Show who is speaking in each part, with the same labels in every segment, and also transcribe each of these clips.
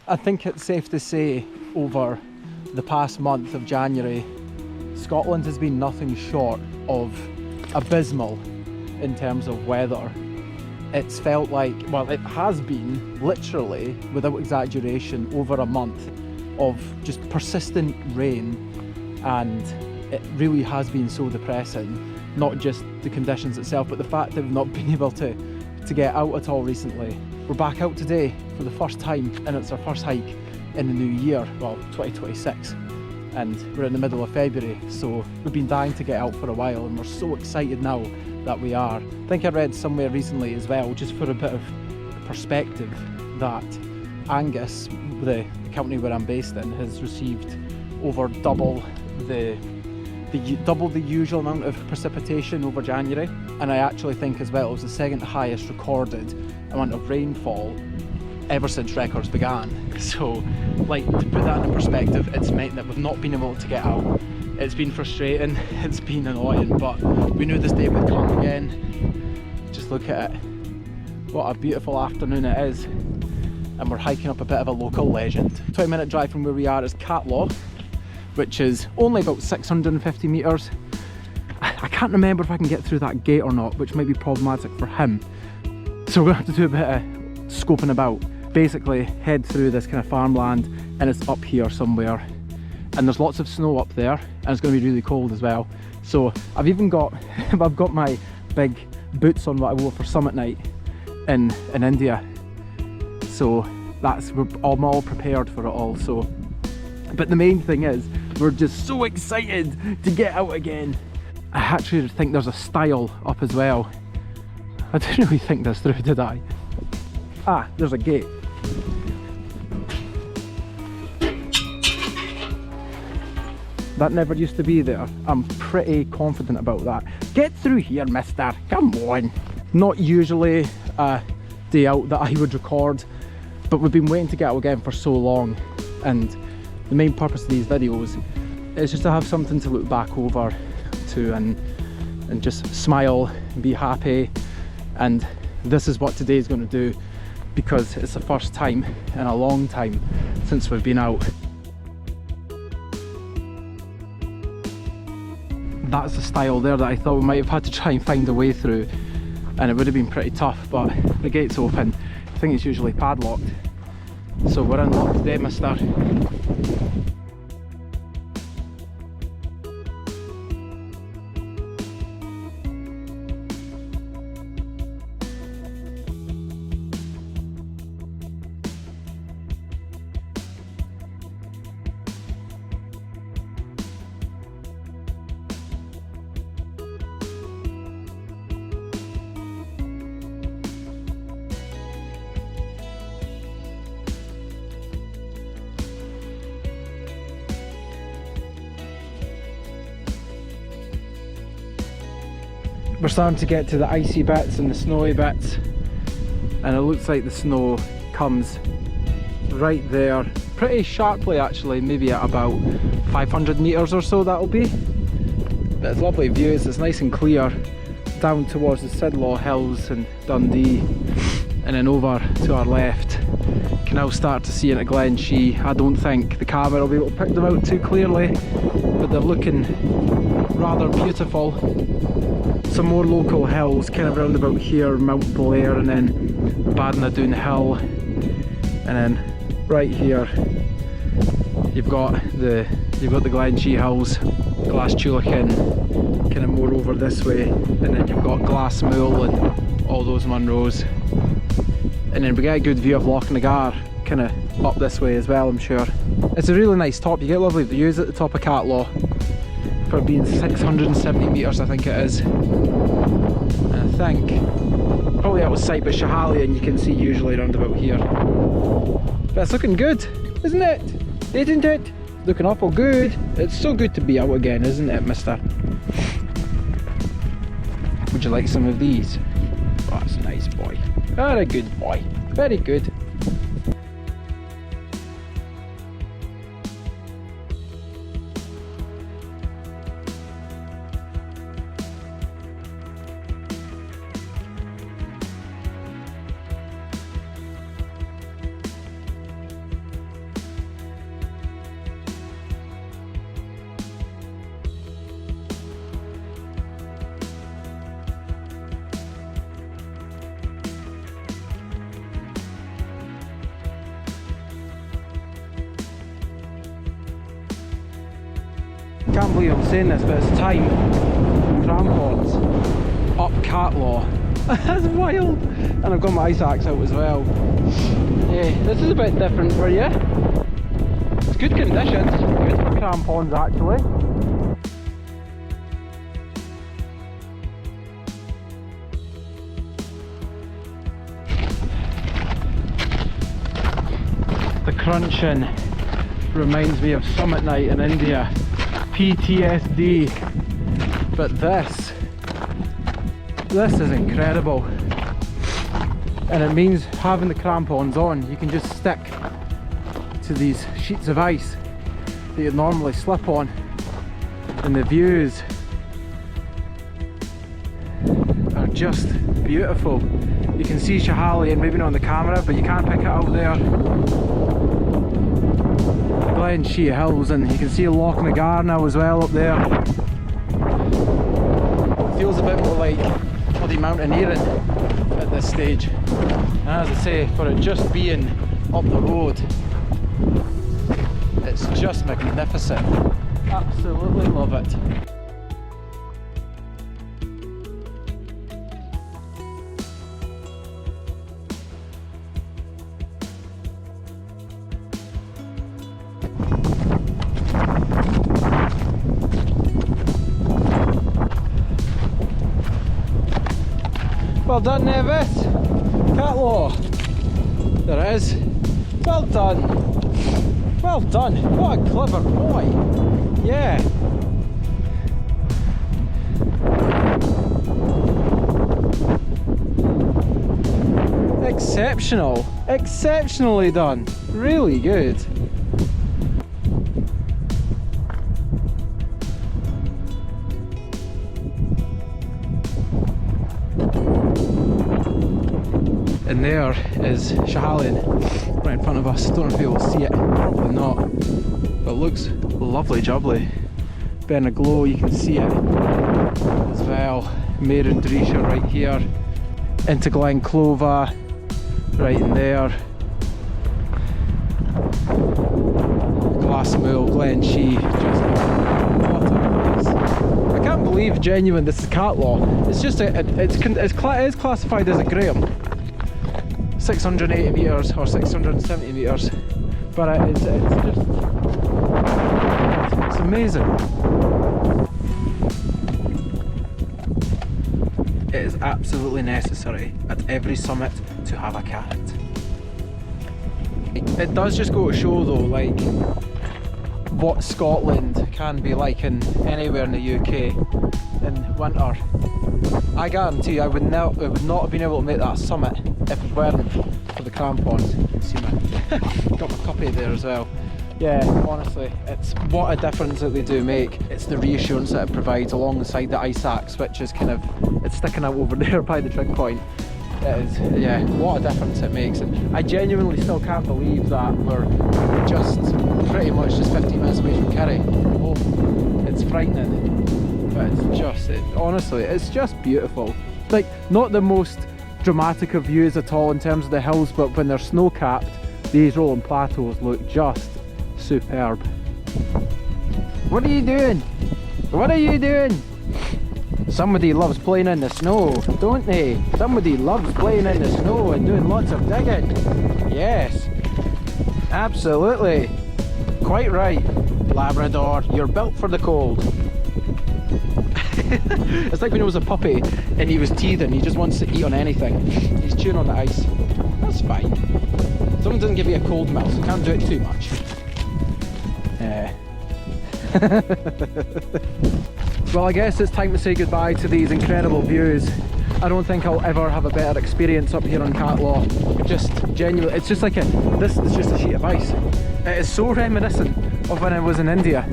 Speaker 1: I think it's safe to say over the past month of January, Scotland has been nothing short of abysmal in terms of weather. It's felt like, well, it has been literally, without exaggeration, over a month of just persistent rain, and it really has been so depressing. Not just the conditions itself, but the fact that we've not been able to get out at all recently. We're back out today for the first time, and it's our first hike in the new year, well, 2026, and we're in the middle of February, so we've been dying to get out for a while, and we're so excited now that we are. I think I read somewhere recently as well, just for a bit of perspective, that Angus, the county where I'm based in, has received over double the usual amount of precipitation over January, and I actually think as well it was the second highest recorded amount of rainfall ever since records began. So, like, to put that into perspective, it's meant that we've not been able to get out. It's been frustrating, it's been annoying, but we knew this day would come again. Just look at it, what a beautiful afternoon it is, and we're hiking up a bit of a local legend. 20-minute drive from where we are is Catc Law, which is only about 650 metres. I can't remember if I can get through that gate or not, which might be problematic for him. So we're going to have to do a bit of scoping about. Basically head through this kind of farmland, and it's up here somewhere. And there's lots of snow up there, and it's going to be really cold as well. So I've even got, I've got my big boots on what I wore for summit night in India. So I'm all prepared for it all. So, but the main thing is, we're just so excited to get out again. I actually think there's a stile up as well. I didn't really think this through, did I? Ah, there's a gate. That never used to be there. I'm pretty confident about that. Get through here, mister, come on. Not usually a day out that I would record, but we've been waiting to get out again for so long, and the main purpose of these videos is just to have something to look back over to and just smile and be happy. And this is what today's going to do, because it's the first time in a long time since we've been out. That's the style there that I thought we might have had to try and find a way through, and it would have been pretty tough, but the gate's open. I think it's usually padlocked, so we're in luck today, mister. We're starting to get to the icy bits and the snowy bits, and it looks like the snow comes right there, pretty sharply actually, maybe at about 500 metres or so that'll be. But it's lovely views, it's nice and clear down towards the Sidlaw Hills and Dundee, and then over to our left you can now start to see into Glen Shee. I don't think the camera will be able to pick them out too clearly, but they're looking rather beautiful. Some more local hills kind of round about here, Mount Blair, and then Badnadoon Hill, and then right here you've got the Glen Shee Hills, Glasschulican, kind of more over this way, and then you've got Glassmool and all those Munros, and then we get a good view of Loch Nagar kind of up this way as well, I'm sure. It's a really nice top, you get lovely views at the top of Catc Law for being 670 metres I think it is. And I think probably out of sight but Schiehallion you can see usually around about here. But it's looking good, isn't it? Isn't it? Looking awful good. It's so good to be out again, isn't it, mister? Would you like some of these? Oh, that's a nice boy. Very good boy. Very good. can't believe I'm saying this, but it's time. Crampons up Catc Law. That's wild. And I've got my ice axe out as well. Yeah, this is a bit different for you. It's good conditions. Good for crampons actually. The crunching reminds me of summit night in India. PTSD. But this is incredible. And it means having the crampons on, you can just stick to these sheets of ice that you'd normally slip on. And the views are just beautiful. You can see Shahali, and maybe not on the camera, but you can't pick it out there. Glen Shea Hills, and you can see Loch Nagarna as well up there. Feels a bit more like bloody mountaineering at this stage. And as I say, for it just being up the road, it's just magnificent. Absolutely love it. Well done, Nevis. Catc Law. There it is. Well done. Well done. What a clever boy. Yeah. Exceptional. Exceptionally done. Really good. And there is Shahali right in front of us. Don't know if you'll see it, probably not. But it looks lovely jubbly. Ben aglow, you can see it as well. Mare and Drisha right here. Into Glen Clova, right in there. Glassmoor, Glen Shea, just what a place. I can't believe genuine this is Catc Law. It's just it's classified as a Graham. 680 metres or 670 metres, but it's amazing. It is absolutely necessary at every summit to have a carrot. It does just go to show though, like, what Scotland can be like in anywhere in the UK in winter. I guarantee you I would not have been able to make that summit if it weren't for the crampons. You can see got my copy there as well. Yeah, honestly, it's what a difference that they do make. It's the reassurance that it provides alongside the ice axe, which is kind of, it's sticking out over there by the trig point. It is, yeah, what a difference it makes. And I genuinely still can't believe that we're just pretty much just 15 minutes away from Kerry. Oh, it's frightening. But it's just, honestly, it's just beautiful. Like, not the most dramatic of views at all in terms of the hills, but when they're snow capped, these rolling plateaus look just superb. What are you doing? What are you doing? Somebody loves playing in the snow, don't they? Somebody loves playing in the snow and doing lots of digging. Yes, absolutely. Quite right, Labrador, you're built for the cold. It's like when he was a puppy and he was teething, he just wants to eat on anything. He's chewing on the ice. That's fine. Someone doesn't give you a cold milk, so can't do it too much. Yeah. Well, I guess it's time to say goodbye to these incredible views. I don't think I'll ever have a better experience up here on Catc Law. Just genuinely, it's just like this is just a sheet of ice. It is so reminiscent of when I was in India,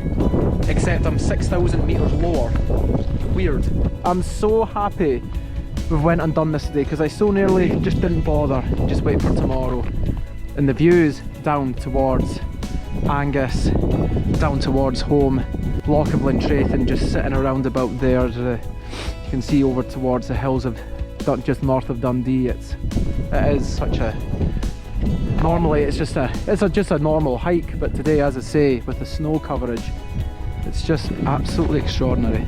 Speaker 1: except I'm 6,000 metres lower. Weird. I'm so happy we've went and done this today because I so nearly just didn't bother, just wait for tomorrow. And the views down towards Angus, down towards home, Loch of Lintraethin just sitting around about there. You can see over towards the hills of just north of Dundee. It is such a, normally it's just a normal hike, but today, as I say, with the snow coverage, It's just absolutely extraordinary.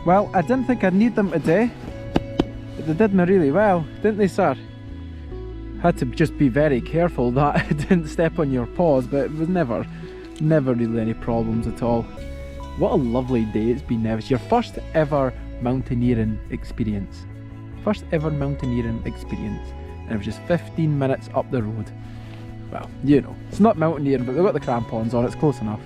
Speaker 1: Well, I didn't think I'd need them today, but they did me really well, didn't they, sir? Had to just be very careful that I didn't step on your paws, but it was never really any problems at all. What a lovely day it's been now. It's your first ever mountaineering experience. First ever mountaineering experience. And it was just 15 minutes up the road. Well, you know, it's not mountaineering, but they've got the crampons on, it's close enough.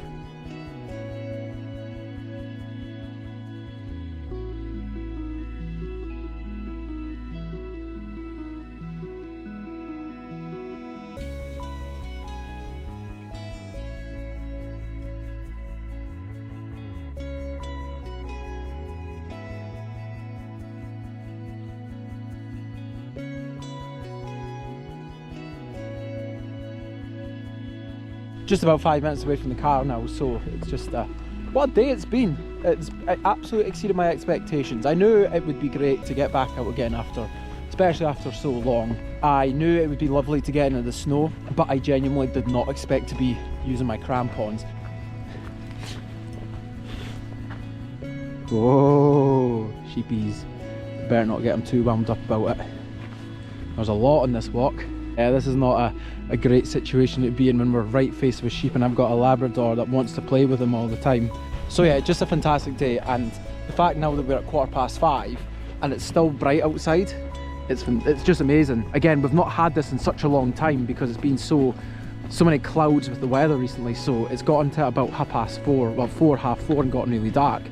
Speaker 1: Just about 5 minutes away from the car now, so it's just what a day it's been. It absolutely exceeded my expectations. I knew it would be great to get back out again especially after so long. I knew it would be lovely to get into the snow, but I genuinely did not expect to be using my crampons. Whoa, sheepies. Better not get them too wound up about it. There's a lot on this walk. This is not a great situation to be in when we're right faced with sheep and I've got a Labrador that wants to play with them all the time. So yeah, just a fantastic day, and the fact now that we're at 5:15 and it's still bright outside, it's just amazing. Again, we've not had this in such a long time because it's been so many clouds with the weather recently, so it's gotten to about 4:30, well 4:30 and gotten really dark.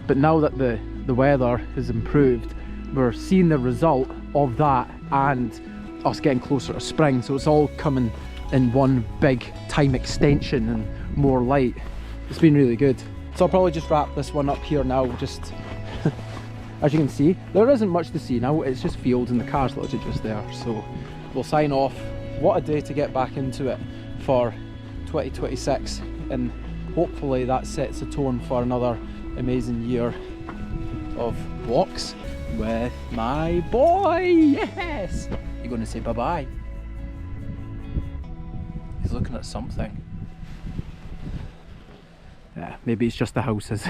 Speaker 1: But now that the weather has improved, we're seeing the result of that and us getting closer to spring, so it's all coming in one big time extension and more light. It's been really good. So I'll probably just wrap this one up here now. Just as you can see, there isn't much to see now, it's just fields and the car's literally just there. So we'll sign off. What a day to get back into it for 2026, and hopefully that sets the tone for another amazing year of walks with my boy. Yes! You're going to say bye-bye. He's looking at something. Yeah, maybe it's just the houses.